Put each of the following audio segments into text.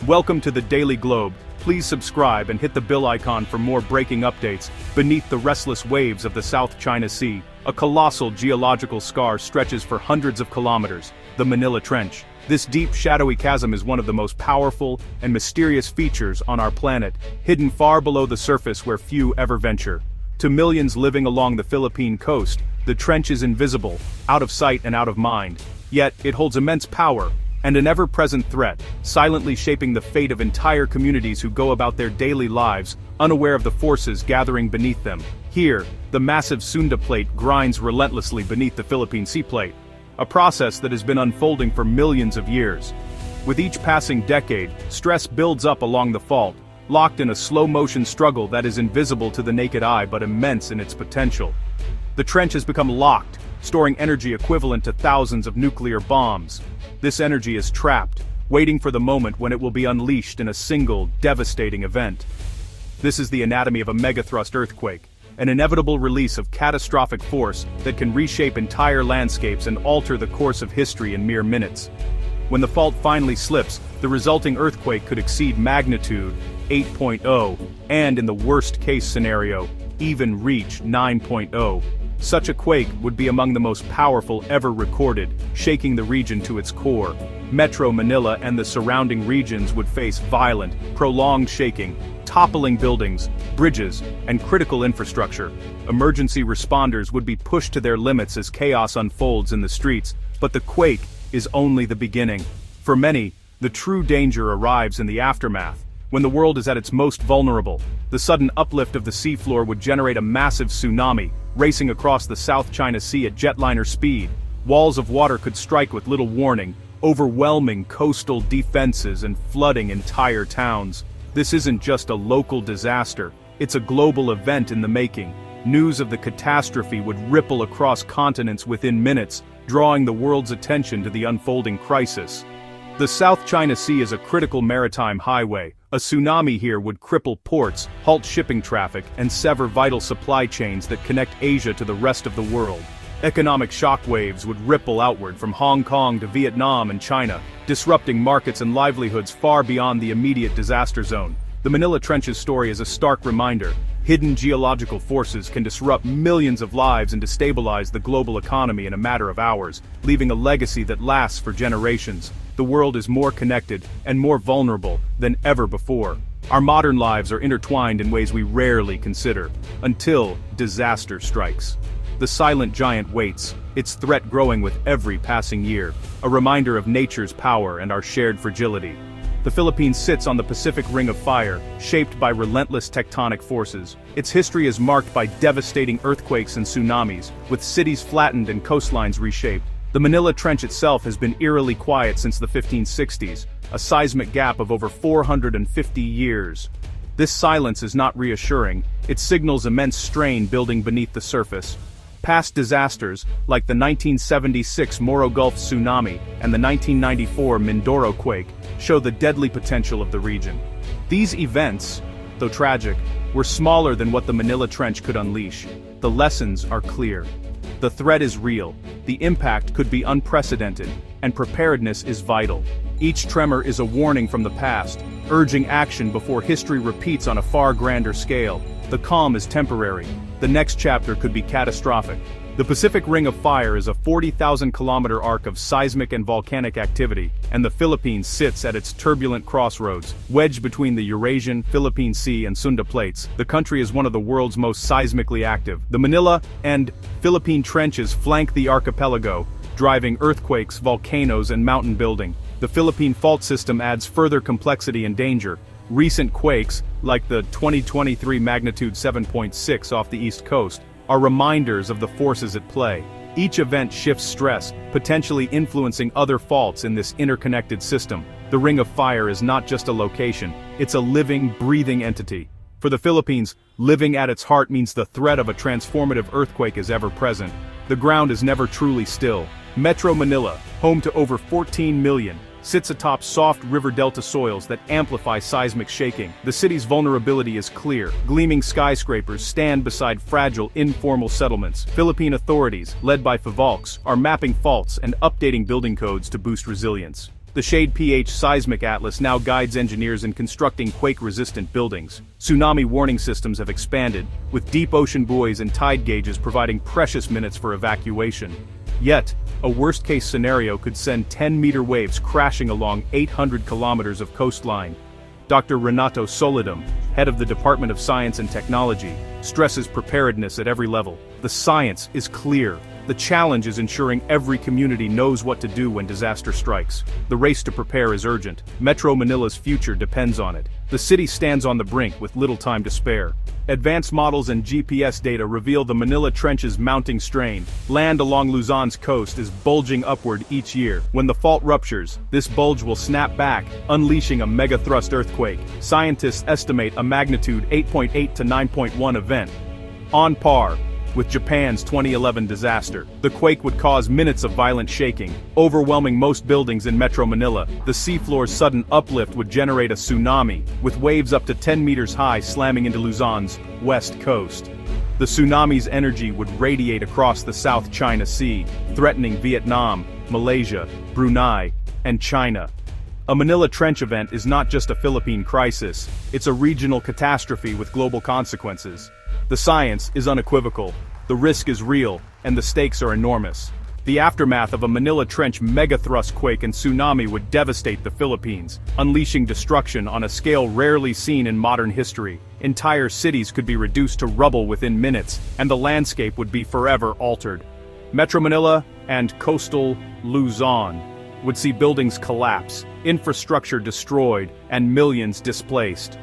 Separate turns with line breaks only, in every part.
Welcome to the Daily Globe. Please subscribe and hit the bell icon for more breaking updates. Beneath the restless waves of the South China Sea, a colossal geological scar stretches for hundreds of kilometers, the Manila Trench. This deep, shadowy chasm is one of the most powerful and mysterious features on our planet, hidden far below the surface where few ever venture. To millions living along the Philippine coast, the trench is invisible, out of sight and out of mind. Yet, it holds immense power, and an ever-present threat, silently shaping the fate of entire communities who go about their daily lives, unaware of the forces gathering beneath them. Here, the massive Sunda Plate grinds relentlessly beneath the Philippine Sea Plate, a process that has been unfolding for millions of years. With each passing decade, stress builds up along the fault, locked in a slow-motion struggle that is invisible to the naked eye but immense in its potential. The trench has become locked, storing energy equivalent to thousands of nuclear bombs. This energy is trapped, waiting for the moment when it will be unleashed in a single, devastating event. This is the anatomy of a megathrust earthquake, an inevitable release of catastrophic force that can reshape entire landscapes and alter the course of history in mere minutes. When the fault finally slips, the resulting earthquake could exceed magnitude 8.0, and in the worst-case scenario, even reach 9.0. Such a quake would be among the most powerful ever recorded, shaking the region to its core. Metro Manila and the surrounding regions would face violent, prolonged shaking, toppling buildings, bridges, and critical infrastructure. Emergency responders would be pushed to their limits as chaos unfolds in the streets, but the quake is only the beginning. For many, the true danger arrives in the aftermath. When the world is at its most vulnerable, the sudden uplift of the seafloor would generate a massive tsunami, racing across the South China Sea at jetliner speed. Walls of water could strike with little warning, overwhelming coastal defenses and flooding entire towns. This isn't just a local disaster, it's a global event in the making. News of the catastrophe would ripple across continents within minutes, drawing the world's attention to the unfolding crisis. The South China Sea is a critical maritime highway. A tsunami here would cripple ports, halt shipping traffic, and sever vital supply chains that connect Asia to the rest of the world. Economic shockwaves would ripple outward from Hong Kong to Vietnam and China, disrupting markets and livelihoods far beyond the immediate disaster zone. The Manila Trench's story is a stark reminder. Hidden geological forces can disrupt millions of lives and destabilize the global economy in a matter of hours, leaving a legacy that lasts for generations. The world is more connected and more vulnerable than ever before. Our modern lives are intertwined in ways we rarely consider, until disaster strikes. The silent giant waits, its threat growing with every passing year, a reminder of nature's power and our shared fragility. The Philippines sits on the Pacific Ring of Fire, shaped by relentless tectonic forces. Its history is marked by devastating earthquakes and tsunamis, with cities flattened and coastlines reshaped. The Manila Trench itself has been eerily quiet since the 1560s, a seismic gap of over 450 years. This silence is not reassuring, it signals immense strain building beneath the surface. Past disasters, like the 1976 Moro Gulf tsunami and the 1994 Mindoro quake, show the deadly potential of the region. These events, though tragic, were smaller than what the Manila Trench could unleash. The lessons are clear. The threat is real, the impact could be unprecedented, and preparedness is vital. Each tremor is a warning from the past, urging action before history repeats on a far grander scale. The calm is temporary. The next chapter could be catastrophic. The Pacific Ring of Fire is a 40,000-kilometer arc of seismic and volcanic activity, and the Philippines sits at its turbulent crossroads. Wedged between the Eurasian, Philippine Sea and Sunda Plates, the country is one of the world's most seismically active. The Manila and Philippine trenches flank the archipelago, driving earthquakes, volcanoes, and mountain building. The Philippine fault system adds further complexity and danger. Recent quakes, like the 2023 magnitude 7.6 off the East Coast, are reminders of the forces at play. Each event shifts stress, potentially influencing other faults in this interconnected system. The Ring of Fire is not just a location, it's a living, breathing entity. For the Philippines, living at its heart means the threat of a transformative earthquake is ever present. The ground is never truly still. Metro Manila, home to over 14 million, sits atop soft river delta soils that amplify seismic shaking. The city's vulnerability is clear. Gleaming skyscrapers stand beside fragile, informal settlements. Philippine authorities, led by FIVOLCS, are mapping faults and updating building codes to boost resilience. The Shade pH Seismic Atlas now guides engineers in constructing quake-resistant buildings. Tsunami warning systems have expanded, with deep ocean buoys and tide gauges providing precious minutes for evacuation. Yet, a worst-case scenario could send 10-meter waves crashing along 800 kilometers of coastline. Dr. Renato Solidum, head of the Department of Science and Technology, stresses preparedness at every level. The science is clear. The challenge is ensuring every community knows what to do when disaster strikes. The race to prepare is urgent. Metro Manila's future depends on it. The city stands on the brink with little time to spare. Advanced models and GPS data reveal the Manila Trench's mounting strain. Land along Luzon's coast is bulging upward each year. When the fault ruptures, this bulge will snap back, unleashing a megathrust earthquake. Scientists estimate a magnitude 8.8 to 9.1 event. On par with Japan's 2011 disaster. The quake would cause minutes of violent shaking, overwhelming most buildings in Metro Manila. The seafloor's sudden uplift would generate a tsunami, with waves up to 10 meters high slamming into Luzon's west coast. The tsunami's energy would radiate across the South China Sea, threatening Vietnam, Malaysia, Brunei, and China. A Manila Trench event is not just a Philippine crisis, it's a regional catastrophe with global consequences. The science is unequivocal, the risk is real, and the stakes are enormous. The aftermath of a Manila Trench megathrust quake and tsunami would devastate the Philippines, unleashing destruction on a scale rarely seen in modern history. Entire cities could be reduced to rubble within minutes, and the landscape would be forever altered. Metro Manila and coastal Luzon would see buildings collapse, infrastructure destroyed, and millions displaced.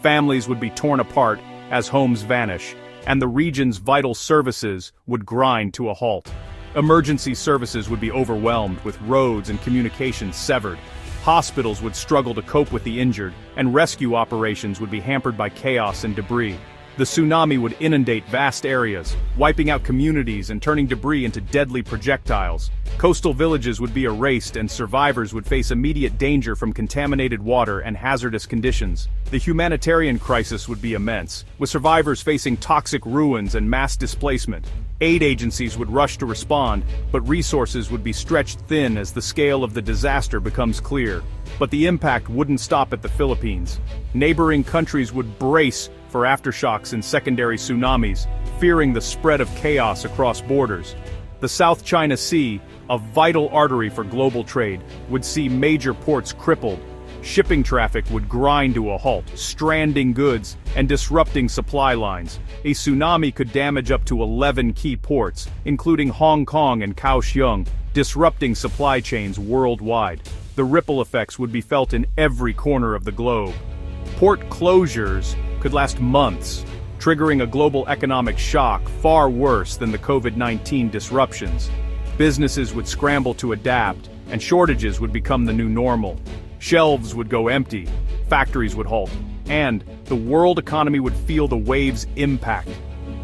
Families would be torn apart as homes vanish, and the region's vital services would grind to a halt. Emergency services would be overwhelmed, with roads and communications severed. Hospitals would struggle to cope with the injured, and rescue operations would be hampered by chaos and debris. The tsunami would inundate vast areas, wiping out communities and turning debris into deadly projectiles. Coastal villages would be erased, and survivors would face immediate danger from contaminated water and hazardous conditions. The humanitarian crisis would be immense, with survivors facing toxic ruins and mass displacement. Aid agencies would rush to respond, but resources would be stretched thin as the scale of the disaster becomes clear. But the impact wouldn't stop at the Philippines. Neighboring countries would brace for aftershocks and secondary tsunamis, fearing the spread of chaos across borders. The South China Sea, a vital artery for global trade, would see major ports crippled. Shipping traffic would grind to a halt, stranding goods and disrupting supply lines. A tsunami could damage up to 11 key ports, including Hong Kong and Kaohsiung, disrupting supply chains worldwide. The ripple effects would be felt in every corner of the globe. Port closures could last months, triggering a global economic shock far worse than the COVID-19 disruptions. Businesses would scramble to adapt, and shortages would become the new normal. Shelves would go empty, factories would halt, and the world economy would feel the waves' impact.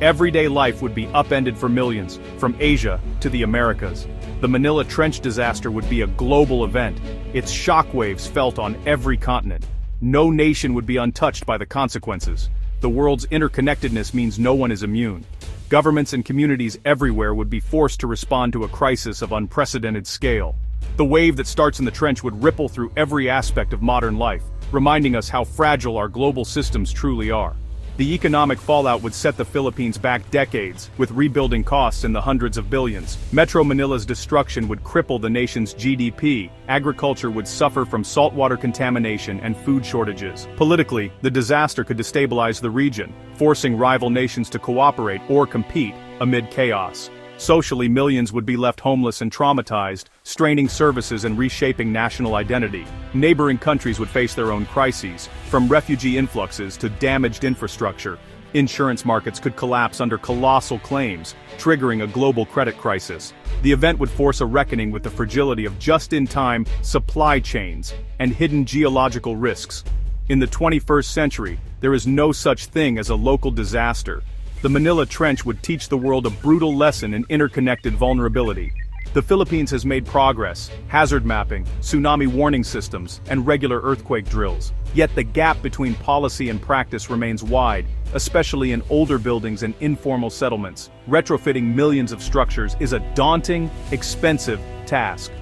Everyday life would be upended for millions, from Asia to the Americas. The Manila Trench disaster would be a global event, its shockwaves felt on every continent. No nation would be untouched by the consequences. The world's interconnectedness means no one is immune. Governments and communities everywhere would be forced to respond to a crisis of unprecedented scale. The wave that starts in the trench would ripple through every aspect of modern life, reminding us how fragile our global systems truly are. The economic fallout would set the Philippines back decades, with rebuilding costs in the hundreds of billions. Metro Manila's destruction would cripple the nation's GDP. Agriculture would suffer from saltwater contamination and food shortages. Politically, the disaster could destabilize the region, forcing rival nations to cooperate or compete amid chaos. Socially, millions would be left homeless and traumatized, straining services and reshaping national identity. Neighboring countries would face their own crises, from refugee influxes to damaged infrastructure. Insurance markets could collapse under colossal claims, triggering a global credit crisis. The event would force a reckoning with the fragility of just-in-time supply chains and hidden geological risks. In the 21st century, there is no such thing as a local disaster. The Manila Trench would teach the world a brutal lesson in interconnected vulnerability. The Philippines has made progress, hazard mapping, tsunami warning systems, and regular earthquake drills. Yet the gap between policy and practice remains wide, especially in older buildings and informal settlements. Retrofitting millions of structures is a daunting, expensive task.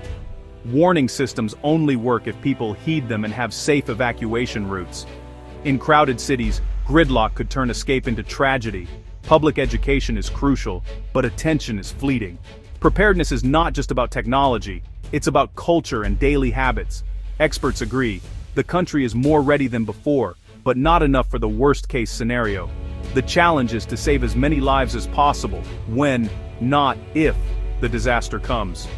Warning systems only work if people heed them and have safe evacuation routes. In crowded cities, gridlock could turn escape into tragedy. Public education is crucial, but attention is fleeting. Preparedness is not just about technology, it's about culture and daily habits. Experts agree, the country is more ready than before, but not enough for the worst-case scenario. The challenge is to save as many lives as possible, when, not if, the disaster comes.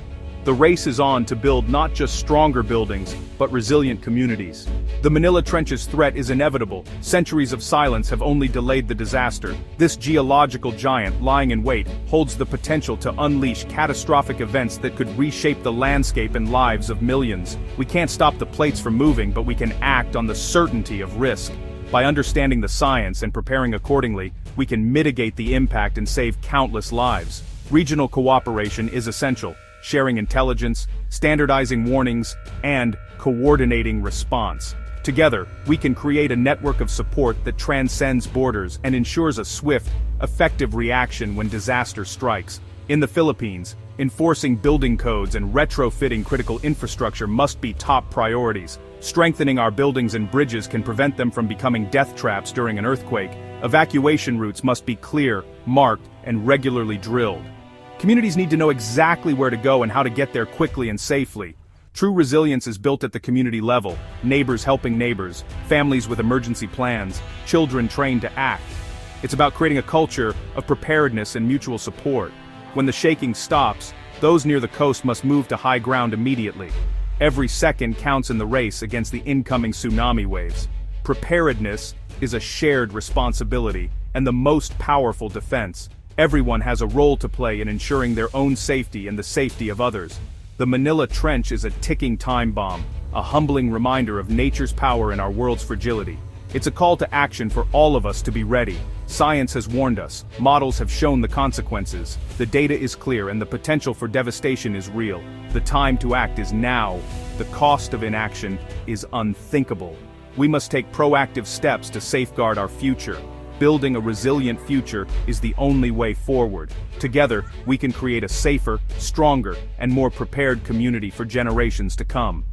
The race is on to build not just stronger buildings, but resilient communities. The Manila Trench's threat is inevitable. Centuries of silence have only delayed the disaster. This geological giant, lying in wait, holds the potential to unleash catastrophic events that could reshape the landscape and lives of millions. We can't stop the plates from moving, but we can act on the certainty of risk. By understanding the science and preparing accordingly, we can mitigate the impact and save countless lives. Regional cooperation is essential. Sharing intelligence, standardizing warnings, and coordinating response. Together, we can create a network of support that transcends borders and ensures a swift, effective reaction when disaster strikes. In the Philippines, enforcing building codes and retrofitting critical infrastructure must be top priorities. Strengthening our buildings and bridges can prevent them from becoming death traps during an earthquake. Evacuation routes must be clear, marked, and regularly drilled. Communities need to know exactly where to go and how to get there quickly and safely. True resilience is built at the community level, neighbors helping neighbors, families with emergency plans, children trained to act. It's about creating a culture of preparedness and mutual support. When the shaking stops, those near the coast must move to high ground immediately. Every second counts in the race against the incoming tsunami waves. Preparedness is a shared responsibility and the most powerful defense. Everyone has a role to play in ensuring their own safety and the safety of others. The Manila Trench is a ticking time bomb, a humbling reminder of nature's power and our world's fragility. It's a call to action for all of us to be ready. Science has warned us, models have shown the consequences, the data is clear and the potential for devastation is real. The time to act is now. The cost of inaction is unthinkable. We must take proactive steps to safeguard our future. Building a resilient future is the only way forward. Together, we can create a safer, stronger, and more prepared community for generations to come.